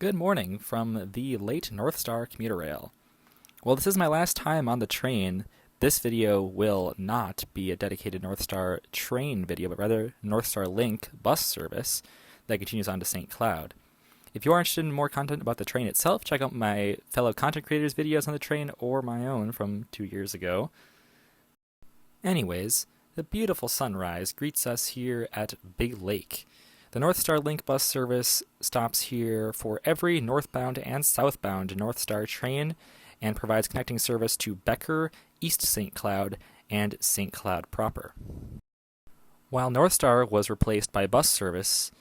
Good morning from the late Northstar Commuter Rail. Well, this is my last time on the train. This video will not be a dedicated Northstar train video, but rather Northstar Link bus service that continues on to St. Cloud. If you are interested in more content about the train itself, check out my fellow content creators' videos on the train or my own from 2 years ago. Anyways, the beautiful sunrise greets us here at Big Lake. The Northstar Link bus service stops here for every northbound and southbound Northstar train and provides connecting service to Becker, East St. Cloud, and St. Cloud proper. While Northstar was replaced by bus service,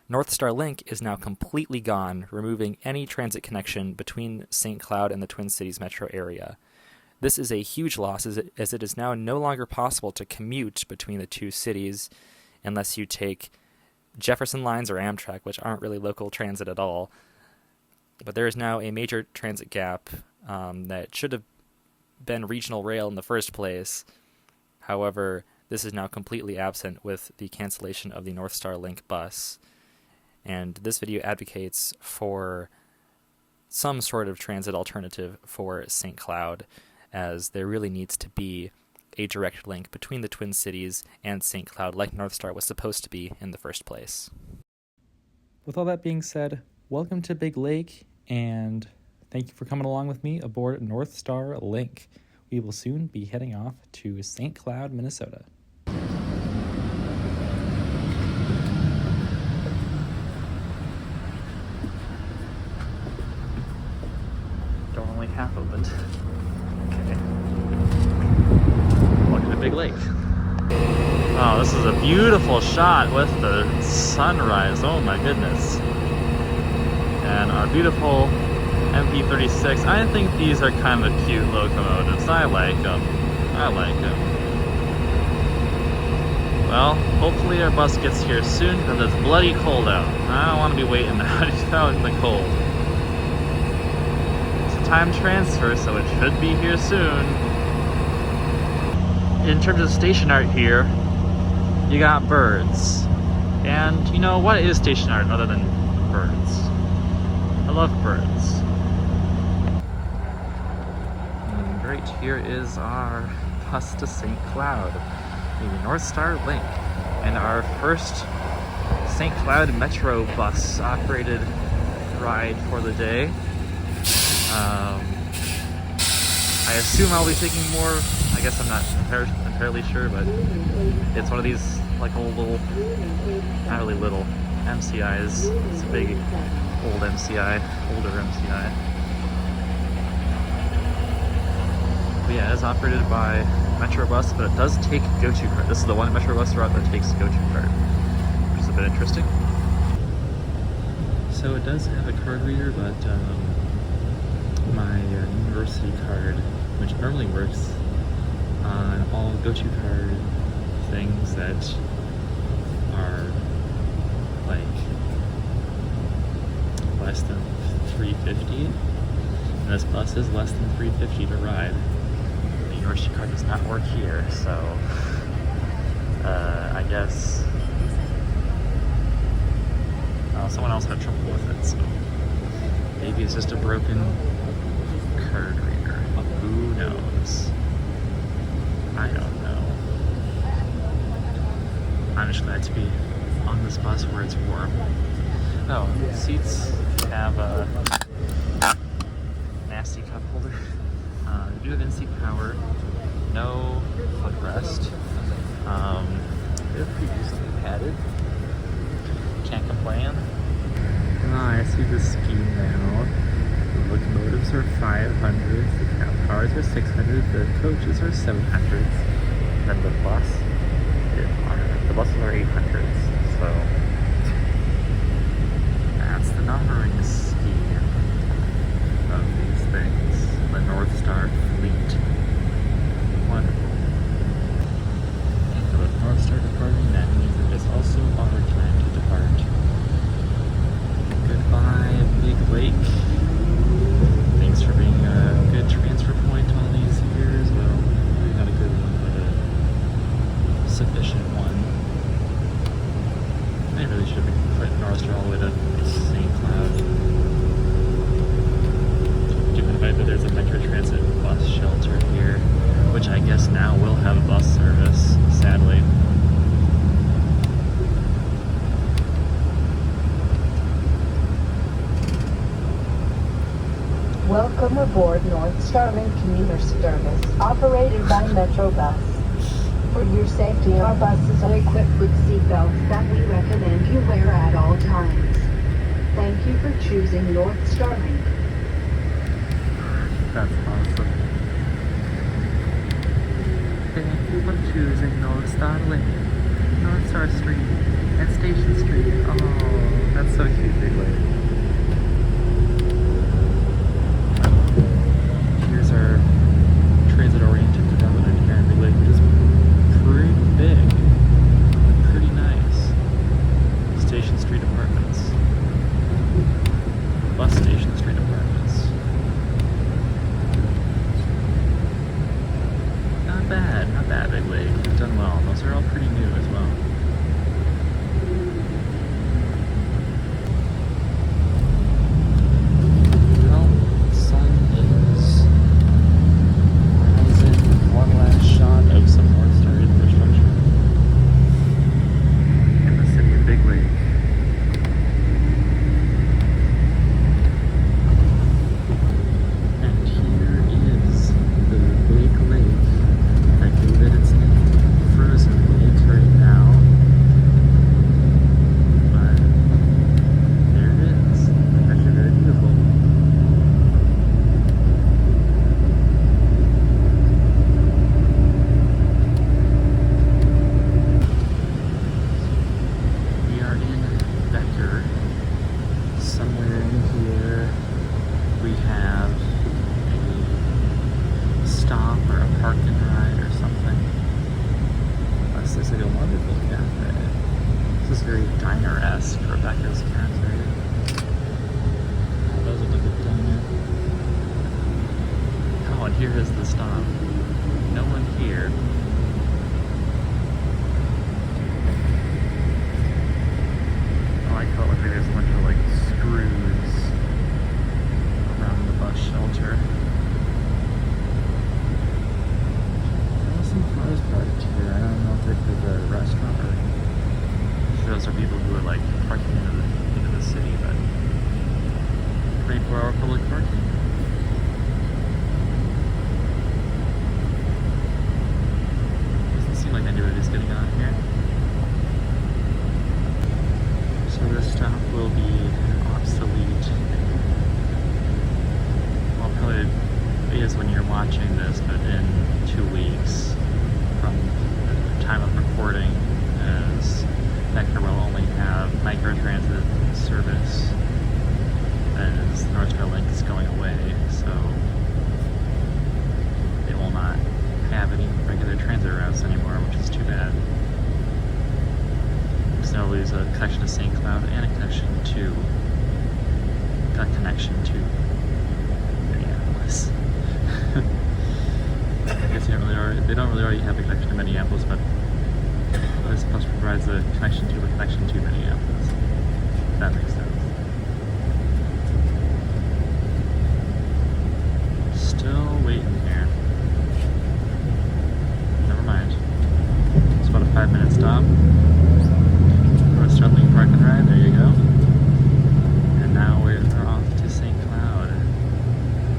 Northstar Link is now completely gone, removing any transit connection between St. Cloud and the Twin Cities metro area. This is a huge loss as it is now no longer possible to commute between the two cities unless you take Jefferson lines or Amtrak, which aren't really local transit at all. But there is now a major transit gap that should have been regional rail in the first place. However, this is now completely absent with the cancellation of the Northstar Link bus. And this video advocates for some sort of transit alternative for St. Cloud, as there really needs to be a direct link between the Twin Cities and St. Cloud like Northstar was supposed to be in the first place. With all that being said, welcome to Big Lake, and thank you for coming along with me aboard Northstar Link. We will soon be heading off to St. Cloud, Minnesota. Door only half opened. Okay. Welcome to Big Lake. Oh, this is a beautiful shot with the sunrise. Oh my goodness. And our beautiful MP36. I think these are kind of cute locomotives. I like them. Well, hopefully our bus gets here soon because it's bloody cold out. I don't want to be waiting out in the cold. It's a time transfer, so it should be here soon. In terms of station art here, you got birds. And you know, what is station art other than birds? I love birds. And great, here is our bus to St. Cloud, the Northstar Link, and our first St. Cloud Metro bus operated ride for the day. I assume I'll be taking more. I guess I'm not entirely sure, but it's one of these like old little, not really little, MCIs. It's a big old MCI, older MCI. But yeah, it's operated by Metrobus, but it does take go-to card. This is the one Metrobus route that takes go-to card, which is a bit interesting. So it does have a card reader, but my university card, which normally works on all go-to card things that are like less than $350, and this bus is less than $350 to ride. The university card does not work here, so I guess someone else had trouble with it, so maybe it's just a broken card reader. Who knows? I don't know. I'm just glad to be on this bus where it's warm. Oh, seats have a nasty cup holder. They do have in-seat power. No footrest. They're pretty decently padded. Can't complain. I see the scheme now. The locomotives are 500s, the cab cars are 600s, the coaches are 700s, and then the buses are 800s, so that's the numbering scheme of these things. The Northstar fleet. Wonderful. And for the Northstar departing, that means it is also our time to depart. Goodbye, Big Lake. Thanks for being a good transfer point all these years. Well, maybe not a good one, but a sufficient one. Welcome aboard Northstar Link commuter service, operated by Metrobus. For your safety, our buses are equipped with seatbelts that we recommend you wear at all times. Thank you for choosing Northstar Link. That's awesome. Thank you for choosing Northstar Link, Northstar Street, and Station Street. Oh, that's so cute, Big Lake. Here's our transit-oriented development here in Big Lake, which is pretty big, pretty nice. Station Street apartments, bus station street apartments. Not bad, Big Lake. You've done well. Those are all pretty new as well. Well, the sun is rising. One last shot of some Northstar infrastructure in the city of Big Lake. And here is the Big Lake that gave it its name, Frozen Lake right now. But there it is. Actually very beautiful. We are in Becker. Somewhere in here we have a stop or a park and ride or something. This is like a wonderful cafe. This is very diner-esque for Becker's Cafe. Those are the good diner. Oh, and here is the stop. No one here. I like how it looks like there's a bunch of like screws around the bus shelter. There's some cars parked here. I don't know if there's a restaurant or if those are people who are like parking into the city, but 24-hour public parking. Doesn't seem like anybody's getting on here. So this stop will be obsolete. Well, probably is when you're watching this, but in 2 weeks from the time of recording, as Becker will only have microtransit service as Northstar Link is going away, so they will not have any regular transit routes anymore, which is too bad. So they'll lose a connection to St. Cloud and a connection to Minneapolis. I guess they don't really already have a connection to Minneapolis, but this bus provides a connection to Minneapolis. If that makes sense. Still waiting here. Never mind. It's about a 5-minute stop. Northstar Link Park and Ride, there you go. And now we're off to St. Cloud.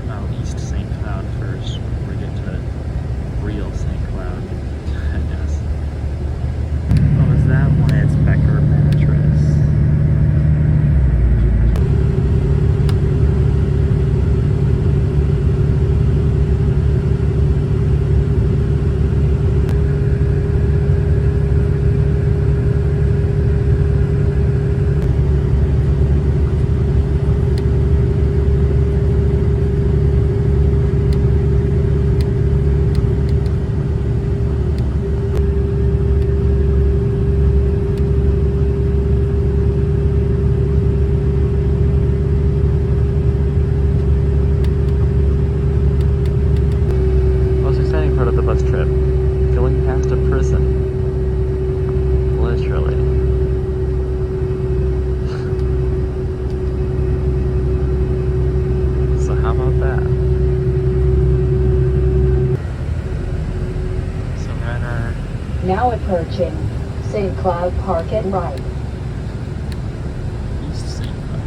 Well, East St. Cloud first, before we get to real St. Cloud, I guess. Oh, is that why it's Becker mattress? Now approaching St. Cloud Park and Ride. East St. Cloud.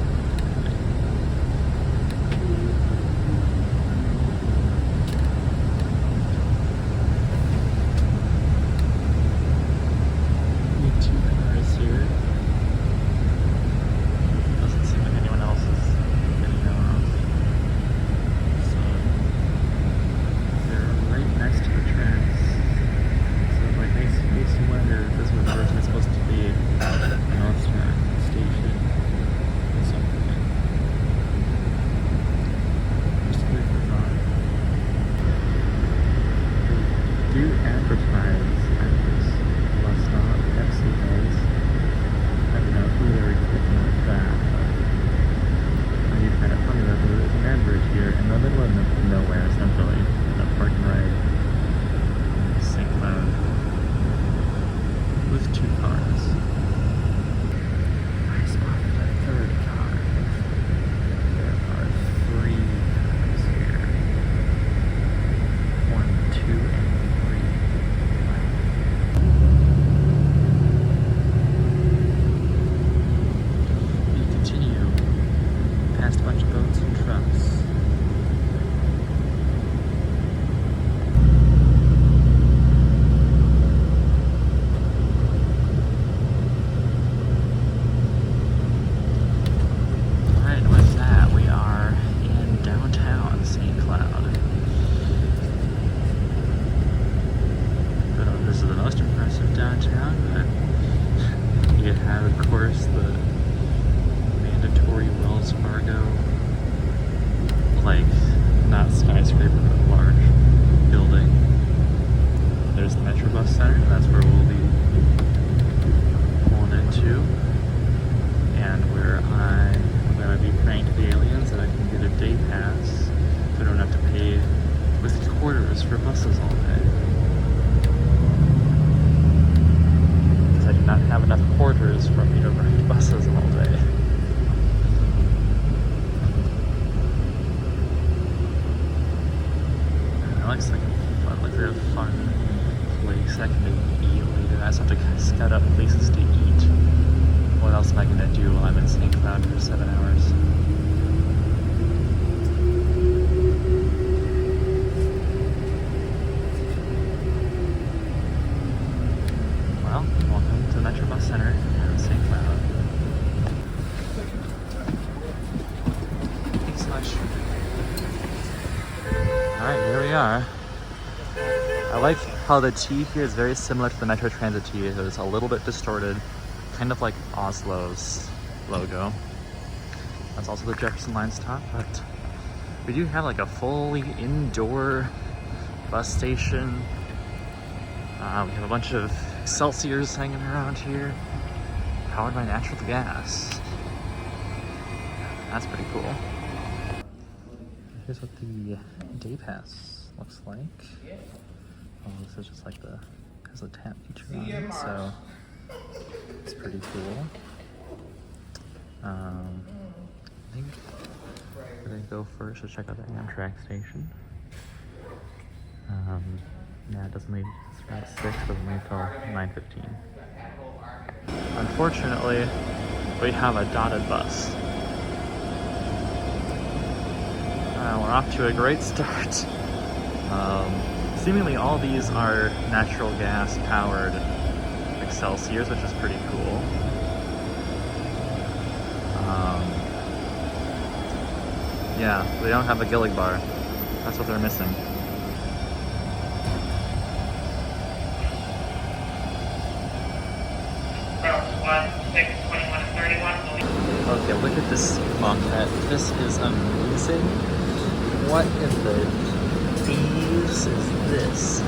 past a bunch of boats and trucks. Alright, with that, we are in downtown St. Cloud. This is the most impressive downtown, but you have, of course, the mandatory Wells Fargo, like, not skyscraper, but large building. There's the Metro Bus Center, and that's where we'll be pulling into. And where I'm going to be praying to the aliens that I can get a day pass so I don't have to pay with quarters for buses all day. Because I do not have enough quarters for me to ride buses all day. It looks like fun, like a fun place I can maybe eat later. I just have to kind of scout out places to eat. What else am I gonna do while I'm in St. Cloud for 7 hours? Well, welcome to the Metro Bus Center in St. Cloud. Thanks so much. Alright, here we are. I like how the T here is very similar to the Metro Transit T. It was a little bit distorted, kind of like Oslo's logo. That's also the Jefferson Line stop, but we do have like a fully indoor bus station. We have a bunch of Excelsiors hanging around here, powered by natural gas. That's pretty cool. Here's what the day pass looks like. Oh, this is just like has a tap feature on it, so it's pretty cool. I think we're gonna go first to check out the Amtrak station. Yeah, it doesn't leave, it's around 6, doesn't leave till 9:15. Unfortunately, we have a dotted bus. We're off to a great start. Seemingly all these are natural gas powered Excelsiors, which is pretty cool. Yeah, they don't have a Gillig bar. That's what they're missing. Okay, look at this mockpad. This is amazing. What in the thieves is this?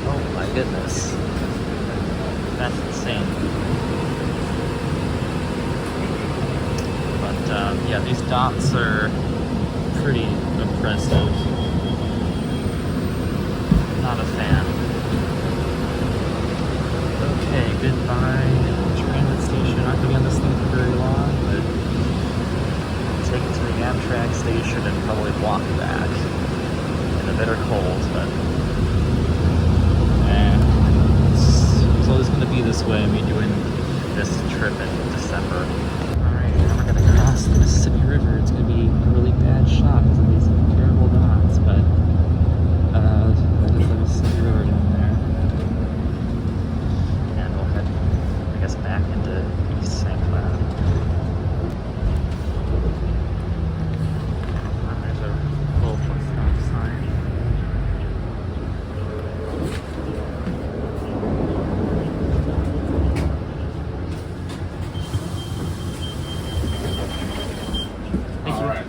Oh my goodness. That's insane. But yeah, these dots are pretty impressive. Not a fan. Okay, goodbye transit station. Not gonna be on this thing for very long, but take it to the Amtrak station and probably walk back in the bitter cold, but it's always gonna be this way, me doing this trip in December. Alright, now we're gonna cross the Mississippi River. It's gonna be a really bad shot because of these terrible dots, but that is the Mississippi River down there. And we'll head, I guess, back into East St. Cloud. There's a little stop sign.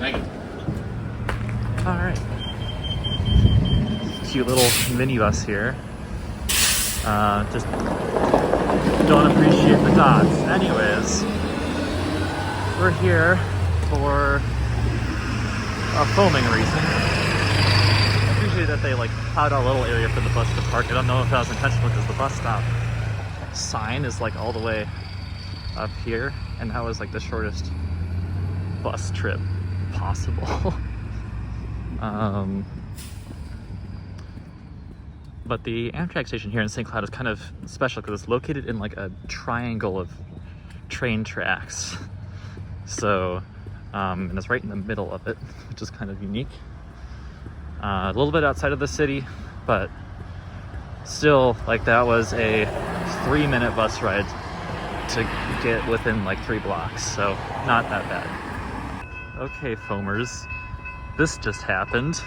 Thank you. Alright. Cute little minibus here. Just don't appreciate the dots. Anyways, we're here for a filming reason. I appreciate that they like plowed out a little area for the bus to park. I don't know if that was intentional because the bus stop sign is like all the way up here, and that was like the shortest bus trip possible. But the Amtrak station here in St. Cloud is kind of special because it's located in like a triangle of train tracks. So and it's right in the middle of it, which is kind of unique. A little bit outside of the city, but still, like, that was a 3-minute bus ride to get within like 3 blocks, so not that bad. Okay, foamers, this just happened.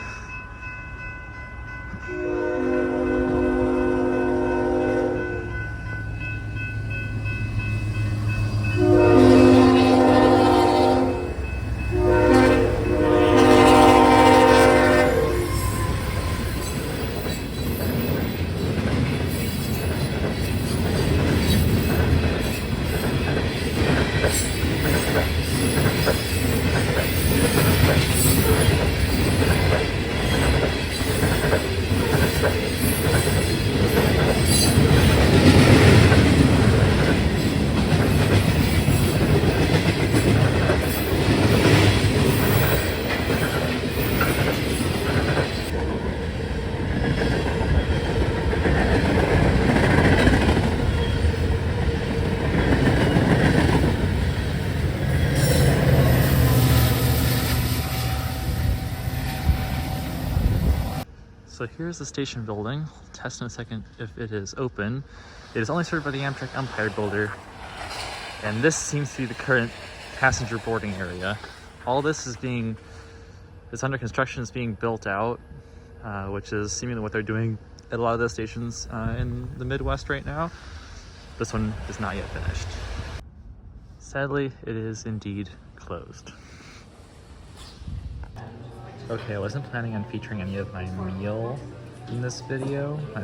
So here's the station building. I'll test in a second if it is open. It is only served by the Amtrak Empire Builder, and this seems to be the current passenger boarding area. All this is under construction, is being built out, which is seemingly what they're doing at a lot of the stations in the Midwest right now. This one is not yet finished. Sadly, it is indeed closed. Okay, I wasn't planning on featuring any of my meal in this video, my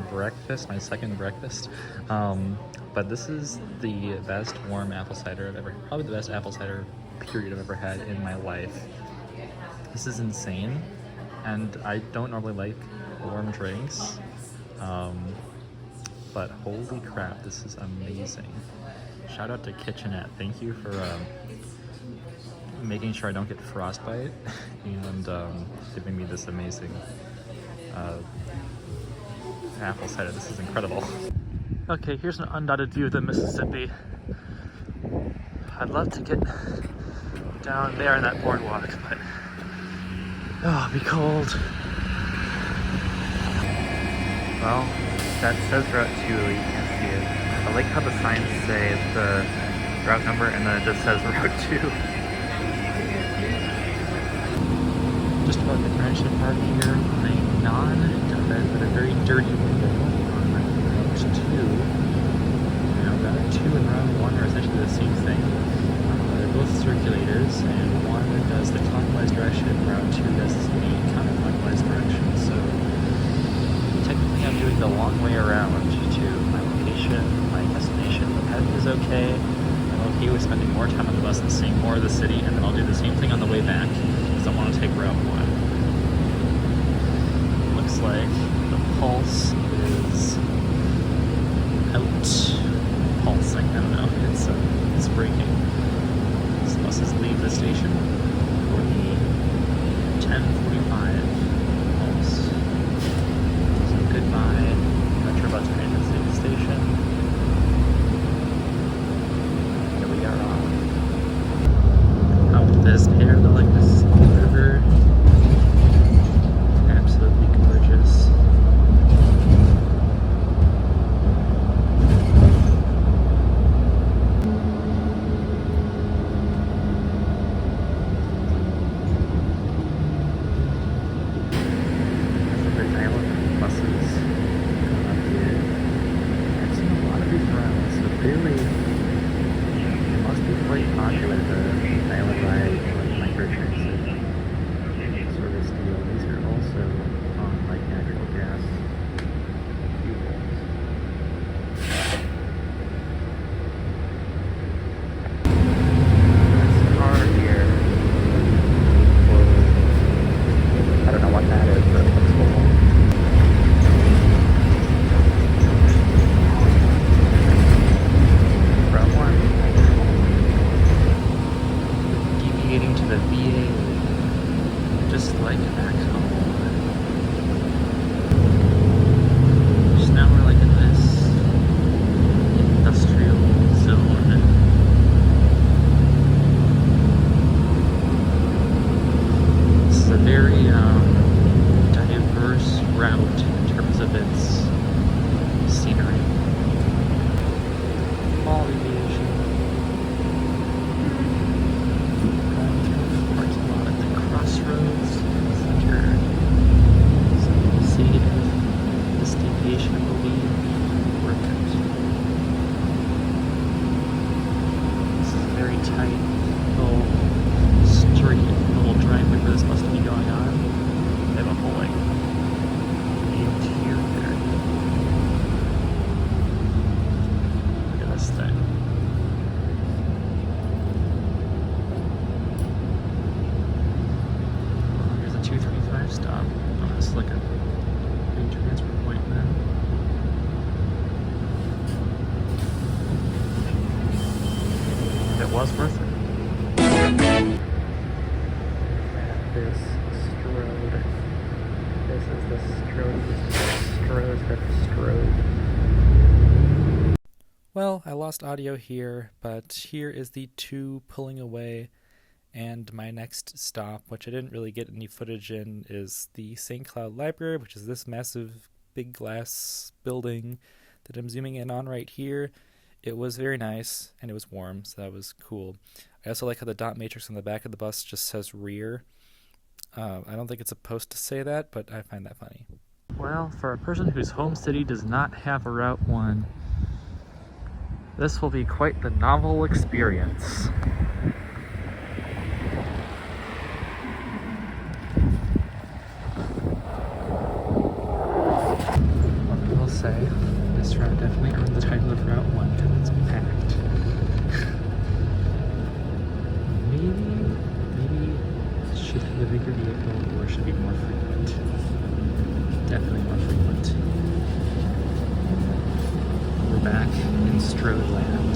second breakfast, but this is the best warm apple cider probably the best apple cider period I've ever had in my life. This is insane, and I don't normally like warm drinks, but holy crap, this is amazing. Shout out to Kitchenette, thank you for making sure I don't get frostbite and giving me this amazing apple cider. This is incredible. Okay, here's an undotted view of the Mississippi. I'd love to get down there in that boardwalk, but oh, it'll be cold. Well, that says Route 2, you can't see it. I like how the signs say the route number and then it just says Route 2. Just about to finish the park here on a very dirty window on Route 2. Now Route 2 and Route 1 are essentially the same thing. They're both circulators, and one does the clockwise direction, Route 2 does the counterclockwise direction. So technically I'm doing the long way around to my location, my destination. The path is okay. I'm okay with spending more time on the bus and seeing more of the city, and then I'll do the same thing on the way back. I want to take Route 1. Looks like the pulse is out. Pulsing, I don't know. It's braking. These buses leave the station for the 10:45 pulse. So goodbye, Metrobus Transit City Station. Here we are off. Out this parallel Mississippi River. Absolutely gorgeous. The Island buses up here. I've seen a lot of these around, so clearly it must be quite popular, the Island Ride or microtransit service deal. These are also on like natural gas fuel. This car here, I don't know what that is, but it looks cool. Route 1. Deviating to the VA, just like back home. Just now we're like in this industrial zone. this Strode. This is the Strode instead of Strode. Well, I lost audio here, but here is the 2 pulling away, and my next stop, which I didn't really get any footage in, is the St. Cloud Library, which is this massive big glass building that I'm zooming in on right here. It was very nice, and it was warm, so that was cool. I also like how the dot matrix on the back of the bus just says rear. I don't think it's supposed to say that, but I find that funny. Well, for a person whose home city does not have a Route 1, this will be quite the novel experience. What I will say, this route definitely earned the title of Route 1 because it's packed. Maybe it should have a bigger vehicle or should be more frequent. Definitely more frequent. We're back in Strode land.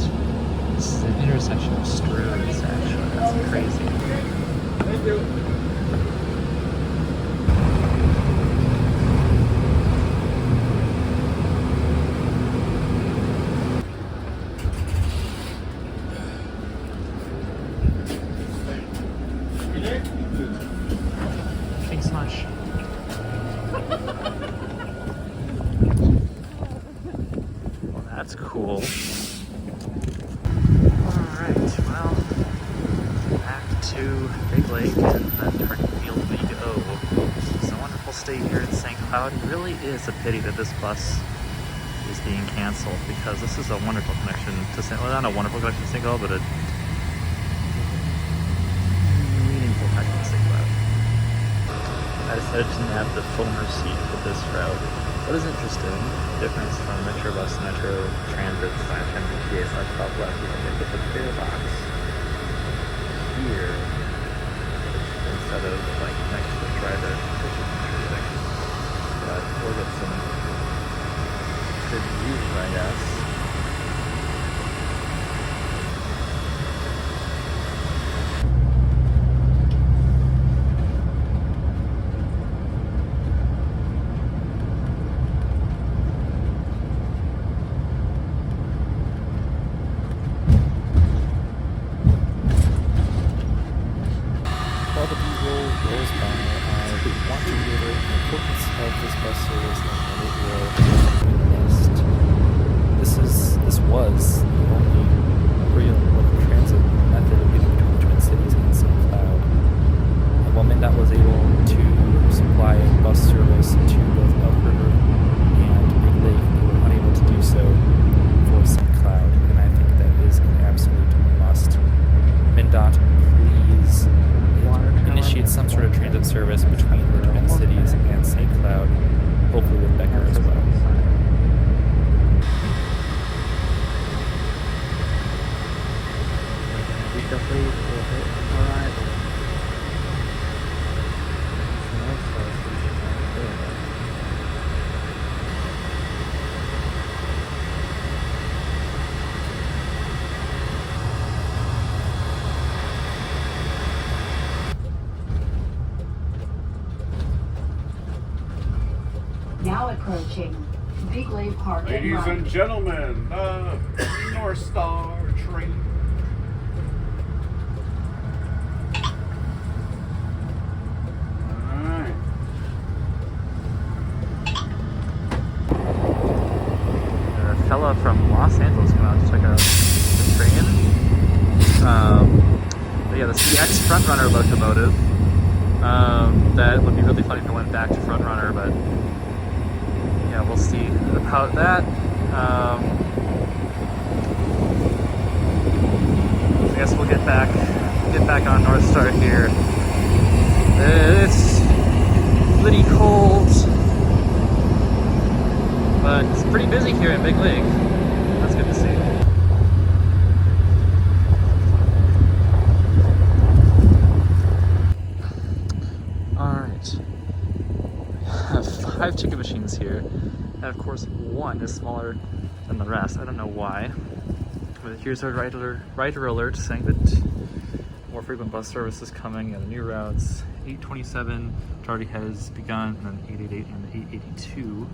This is an intersection of Strodes, actually. That's crazy. Thank you. Thanks so much. Well, that's cool. Alright, well, back to Big Lake and the turning field we go. It's a wonderful stay here in St. Cloud. It really is a pity that this bus is being canceled because this is a wonderful connection to St. Cloud. Well, not a wonderful connection to St. Cloud, but a meaningful connection to St. Cloud. I decided to nab the Fulmer seat for this route. What is interesting, difference from Metro Bus, Metro Transit, PA top left, you don't get the fare box here instead of like next to the driver, which is interesting. But we'll get some good views, I guess. While the B-roll rolls by, I want to reiterate the importance of this bus service and it will be missed. This was the only real local transit method of getting between the Twin Cities and St. Cloud. And while MnDOT was able to supply bus service to both Elk River and Big Lake, they were unable to do so for St. Cloud, and I think that is an absolute must. MnDOT, please initiate some sort of transit service between the Twin Cities and St. Cloud, hopefully with Becker as well. Now approaching Big Lake Park. Ladies and gentlemen, the Northstar train. Alright. A fella from Los Angeles came out to check out the train. But yeah, the CX Frontrunner locomotive. That would be really funny if it went back to Frontrunner, but yeah, we'll see about that. I guess we'll get back on Northstar here. It's pretty cold, but it's pretty busy here in Big Lake. That's good to see. Alright. I have 5 ticket machines here. And of course, one is smaller than the rest. I don't know why. But here's our writer alert saying that more frequent bus services coming at the new routes. 827, which already has begun, and then 888 and the 882.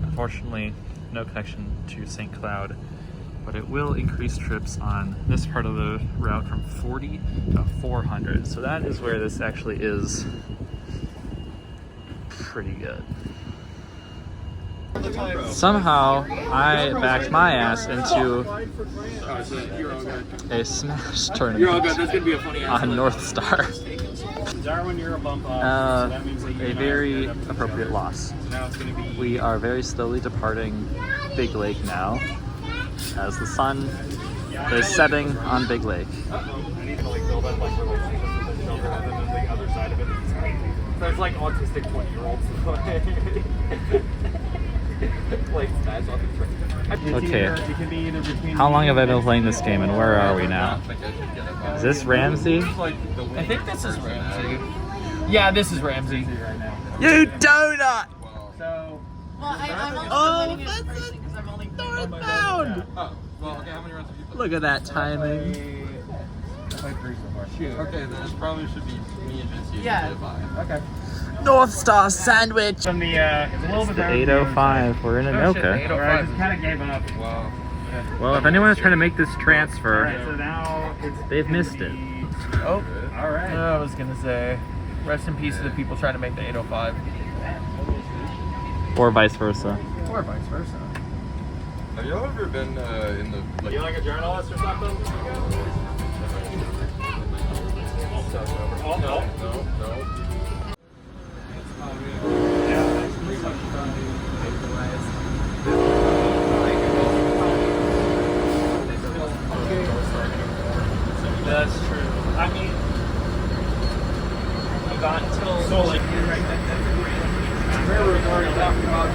Unfortunately, no connection to St. Cloud, but it will increase trips on this part of the route from 40 to 400. So that is where this actually is pretty good. Somehow, I backed my ass into a smash tournament on Northstar. A very appropriate loss. We are very slowly departing Big Lake now, as the sun is setting on Big Lake. There's like autistic 20-year-olds. Okay, how long have I been playing this game and where are we now? Is this Ramsey? I think this is Ramsey. Yeah, this is Ramsey. You donut! So, I'm only winning it racing because I'm only Northbound! Look at that timing. Okay, then it probably should be me and Vinci. Yeah. okay. Northstar sandwich! From the, it's a little bit The 805, we're in Anoka. I just kind of gave up. Wow. Well, if anyone is trying to make this transfer, Alright, so now they've missed it. Oh, alright. I was gonna say, rest in peace to the people trying to make the 805. Or vice versa. Or vice versa. Have y'all ever been in the like? You like a journalist or something? Oh, no. That's true. I mean, you got until so like right. That's a great. We're already talking about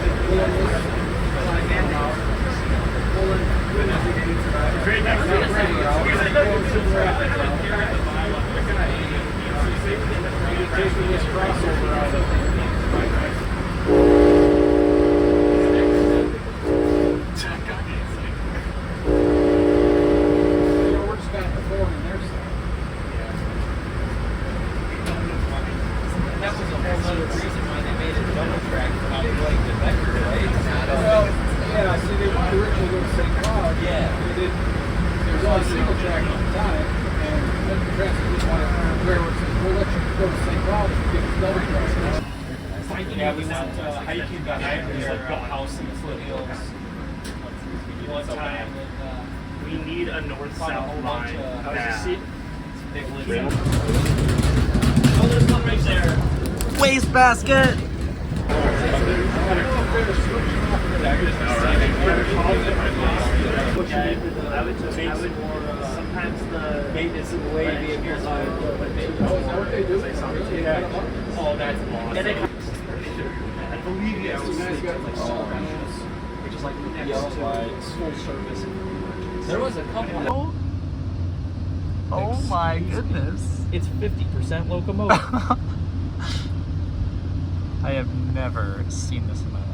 That was a whole other reason why they made it double track without going to Becker, right? Well, yeah, see, they wanted to originally go to St. Cloud. Yeah. There was only single track at the time, and then the transit just wanted where we'll let you go to St. Cloud if you get the double track. Yeah, we went hiking behind like the house in the foothills. One time, We need a north-south line. Oh, there's one right there. Wastebasket! Sometimes the maintenance of the way vehicles are. Oh, that's awesome. I believe you have to Which is like next to full service. There was a couple. Oh my goodness. It's 50% locomotive. I have never seen this in my life.